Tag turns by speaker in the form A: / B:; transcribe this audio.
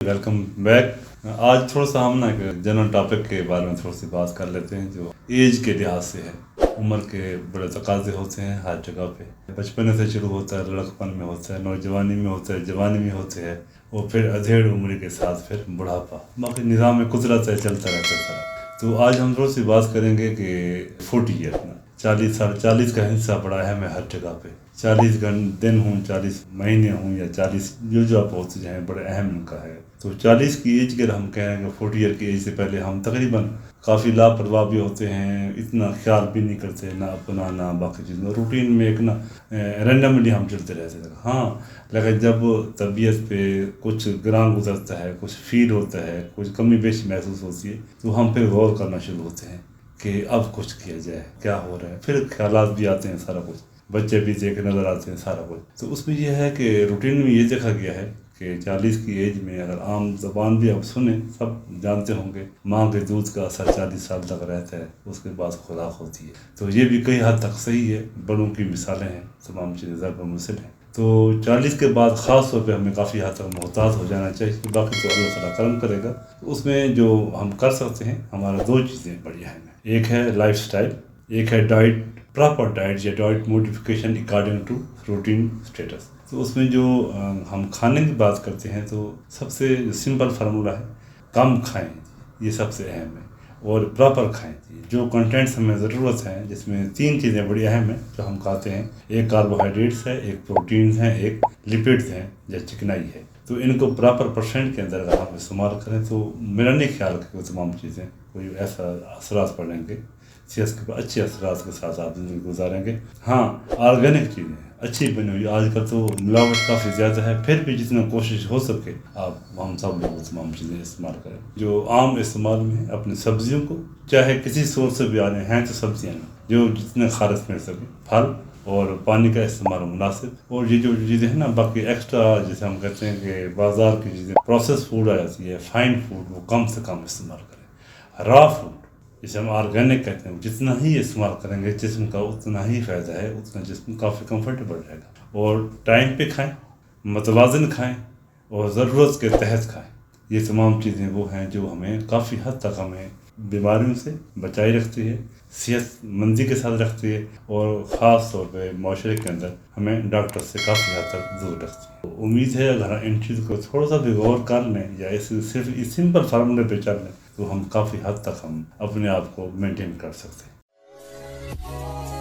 A: Welcome back. आज थोड़ा सा हम ना एक जनरल टॉपिक के बारे में थोड़ी सी बात कर लेते हैं जो एज के लिहाज से है। उम्र के बड़े तकाजे होते हैं हर जगह पे। बचपन से शुरू होता है, लड़कपन में होता है, नौजवानी में होता है, जवानी में होते हैं और फिर अधेड़ उम्र के साथ फिर बुढ़ापा। बाकी निज़ाम में कुदरत है, चलता रहता है सारा। तो आज हम थोड़ी सी बात करेंगे कि 40 ईयर ना 40 साढ़े 40 का हिस्सा बड़ा अहम है हर जगह पे। 40 दिन हूँ, 40 महीने हूँ या 40 जो आप होते जाएँ, बड़े अहम उनका है। तो 40 की एज अगर हम कहें कि 40 ईयर की एज से पहले हम तकरीबन काफ़ी लापरवाह भी होते हैं, इतना ख्याल भी नहीं करते ना अपना ना बाकी चीज़ों रूटीन में एक ना रैंडमली हम चलते रहते थे। हाँ, लेकिन जब तबीयत पे कुछ गिरान गुजरता है, कुछ फील होता है, कुछ कमी बेशी महसूस होती है, तो हम फिर गौर करना शुरू होते हैं कि अब कुछ किया जाए, क्या हो रहा है। फिर ख्यालात भी आते हैं, सारा कुछ बच्चे भी देख नज़र आते हैं, सारा कुछ। तो उसमें यह है कि रूटीन में ये देखा गया है कि 40 की एज में अगर आम ज़बान भी आप सुने, सब जानते होंगे माँ के दूध का असर 40 साल तक रहता है, उसके बाद खुराक होती है। तो ये भी कई हद तक सही है, बड़ों की मिसालें हैं, तमाम चीज़ें ज़रब मुसिल हैं। तो 40 के बाद ख़ास तौर पे हमें काफ़ी हद तक मोहतात हो जाना चाहिए, बाकी तो अल्लाह ताला करम करेगा। तो उसमें जो हम कर सकते हैं, हमारा 2 चीज़ें बड़ी अहम हैं। एक है लाइफस्टाइल, एक है डाइट, प्रॉपर डाइट या diet modification according to routine status. तो उसमें जो हम खाने की बात करते हैं तो सबसे सिंपल फार्मूला है, कम खाएं, ये सबसे अहम है, और प्रॉपर खाएं। जो कंटेंट्स हमें ज़रूरत है, जिसमें 3 चीज़ें बड़ी अहम हैं जो हम खाते हैं। एक कार्बोहाइड्रेट्स है, एक प्रोटीन्स हैं, एक लिपिड्स हैं या चिकनाई है। तो इनको प्रॉपर परसेंट के अंदर अगर हम इस्तेमाल करें तो मेरा नहीं ख्याल कि तमाम चीज़ें कोई ऐसा असरात पड़ेंगे, सेहत के ऊपर अच्छे असरात के साथ आप ज़िंदगी गुजारेंगे। हाँ, ऑर्गेनिक चीज़ें अच्छी बनी हुई, आजकल तो मिलावट काफ़ी ज़्यादा है, फिर भी जितना कोशिश हो सके आप हम सब लोग तमाम चीज़ें इस्तेमाल करें जो आम इस्तेमाल में है। अपनी सब्जियों को चाहे किसी सोर्स से भी आ रहे हैं तो सब्जियाँ जो जितने खारिज मिल सके, फल और पानी का इस्तेमाल मुनासिब। और ये जो चीज़ें हैं ना, बाकी एक्स्ट्रा जैसे हम कहते हैं कि बाज़ार की चीज़ें प्रोसेस फूड आ जाती है, फाइन फूड, वो कम से कम इस्तेमाल करें। रॉ फूड जिसे हम ऑर्गेनिक कहते हैं, जितना ही इस्तेमाल करेंगे जिस्म का उतना ही फ़ायदा है, उतना जिस्म काफ़ी कंफर्टेबल रहेगा। और टाइम पे खाएं, मतवाज़न खाएं और ज़रूरत के तहत खाएं। ये तमाम चीज़ें वो हैं जो हमें काफ़ी हद तक हमें बीमारियों से बचाए रखती है, सेहतमंदी के साथ रखती है, और ख़ास तौर पे माशरे के अंदर हमें डॉक्टर से काफ़ी हद तक दूर रखती है। तो उम्मीद है अगर इन चीज़ को थोड़ा सा भी गौर कर लें या सिर्फ इस सिंपल फार्मूले पे चल लें तो हम काफ़ी हद तक हम अपने आप को मेंटेन कर सकते हैं।